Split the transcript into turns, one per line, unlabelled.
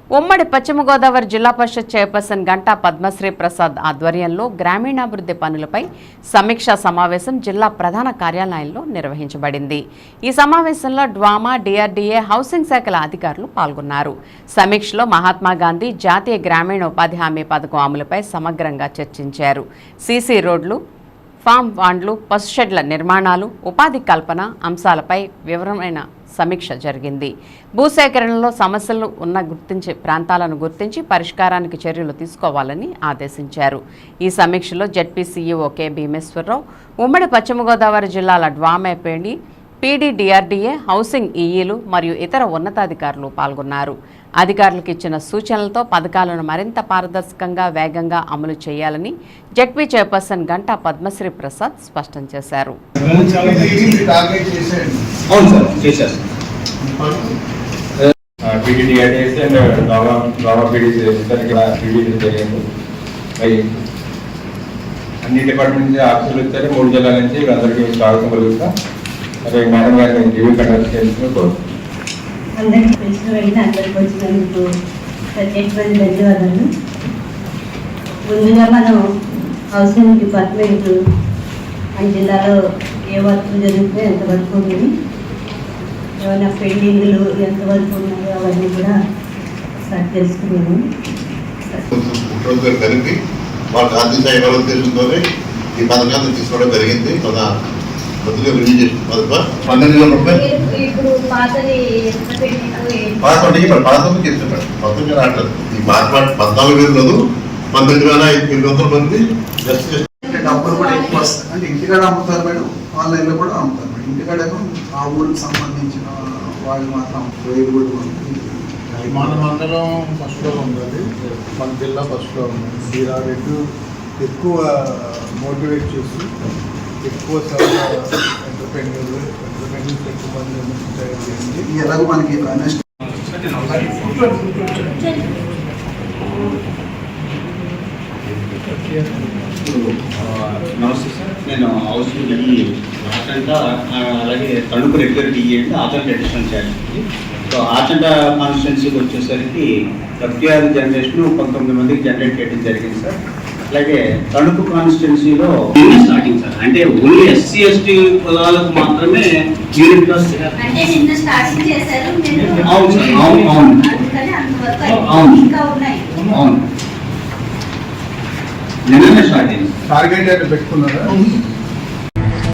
ఉమ్మడి పశ్చిమ గోదావరి జిల్లా పరిషత్ చైర్పర్సన్ గంటా పద్మశ్రీ ప్రసాద్ ఆధ్వర్యంలో గ్రామీణాభివృద్ధి పనులపై సమీక్షా సమావేశం జిల్లా ప్రధాన కార్యాలయంలో నిర్వహించబడింది. ఈ సమావేశంలో డ్వామా, డిఆర్డీఏ, హౌసింగ్ శాఖల అధికారులు పాల్గొన్నారు. సమీక్షలో మహాత్మా గాంధీ జాతీయ గ్రామీణ ఉపాధి హామీ పథకం అమలుపై సమగ్రంగా చర్చించారు. సీసీ రోడ్లు, ఫామ్ వాండ్లు, పశుషెడ్ల నిర్మాణాలు, ఉపాధి కల్పన అంశాలపై వివరమైన సమీక్ష జరిగింది. భూసేకరణలో సమస్యలు ఉన్న ప్రాంతాలను గుర్తించి పరిష్కారానికి చర్యలు తీసుకోవాలని ఆదేశించారు. ఈ సమీక్షలో జెడ్పీ సీఈఓ కె భీమేశ్వరరావు, ఉమ్మడి పశ్చిమ గోదావరి జిల్లాల డ్వామేపేడి, పీడీ, డిఆర్డీఏ, హౌసింగ్ ఈఈలు మరియు ఇతర ఉన్నతాధికారులు పాల్గొన్నారు. అధికారులకు ఇచ్చిన సూచనలతో పథకాలను మరింత పారదర్శకంగా, వేగంగా అమలు చేయాలని జెడ్పీ చైర్పర్సన్ గంటా పద్మశ్రీ ప్రసాద్ స్పష్టం చేశారు.
అన్ని డిపార్ట్మెంట్ నుంచి ఆఫీసులు వచ్చారు. 3 జిల్లాల నుంచి అందరికీ స్వాగతం కలుగుతా. అదే మేడం గారిని రివ్యూ కండక్ట్ చేసినప్పుడు
అందరికీ ప్రశ్న వెళ్ళి అందరికి వచ్చినందుకు ప్రత్యేకమైన ధన్యవాదాలు. ముందుగా మనం హౌసింగ్ డిపార్ట్మెంట్ మన జిల్లాలో ఏ వర్క్ జరుగుతుందో ఎంతవరకు ఉంది, ఏమైనా పెండింగ్లు ఎంతవరకు ఉన్నాయో అవన్నీ కూడా ఒకసారి తెలుసుకున్నాము.
వాళ్ళ ఆర్థిక ఎవరో తెలుసుకొని ఈ పథకాన్ని తీసుకోవడం జరిగింది. మన మొదటిగా రిలీజ్ చేసిన పథకం 12,000 రూపాయలు. ఇప్పుడు పాతది చేస్తున్నాడు మొత్తం రావట్లేదు. ఈ పాత 14,000 19,500 మంది
డబ్బులు కూడా ఎక్కువ వస్తాయి. అంటే ఇంటికాడ అమ్ముతారు మేడం, ఆన్లైన్లో కూడా అమ్ముతారు మేడం. ఇంటికాడేమో ఆ ఊరికి సంబంధించిన వాళ్ళు మాత్రం
మన మండలం ఫస్ట్లో ఉండాలి, మన జిల్లా ఫస్ట్లో ఉండాలి. మీరా రెడ్డి ఎక్కువ మోటివేట్ చేసి ఎక్కువ ఎంటర్ప్రెన్యూర్స్ ఎక్కువ మంది తయారు చేయండి.
ఎలాగో మనకి
నమస్తే సార్, నేను హౌసింగ్ ఆచంట అలాగే తణుకు రెగ్యులర్ డిఏ అంటే ఆచంట అడిషనల్ చేయాలి. సో ఆచంట కాన్స్టిట్యున్సీకి వచ్చేసరికి 36 జనరేషన్ 19 మందికి జనరేట్ చేయడం జరిగింది సార్. అలాగే తణుకు కాన్స్టిట్యున్సీలో స్టార్టింగ్ సార్, అంటే ఓన్లీ ఎస్సీ ఎస్టీ కులాలకు మాత్రమే యూనిట్ కాస్ట్. అవును సార్, అవును అవును అవును నిన్ననే స్టార్ట్ అయింది.
టార్గెట్ అయితే పెట్టుకున్నారా?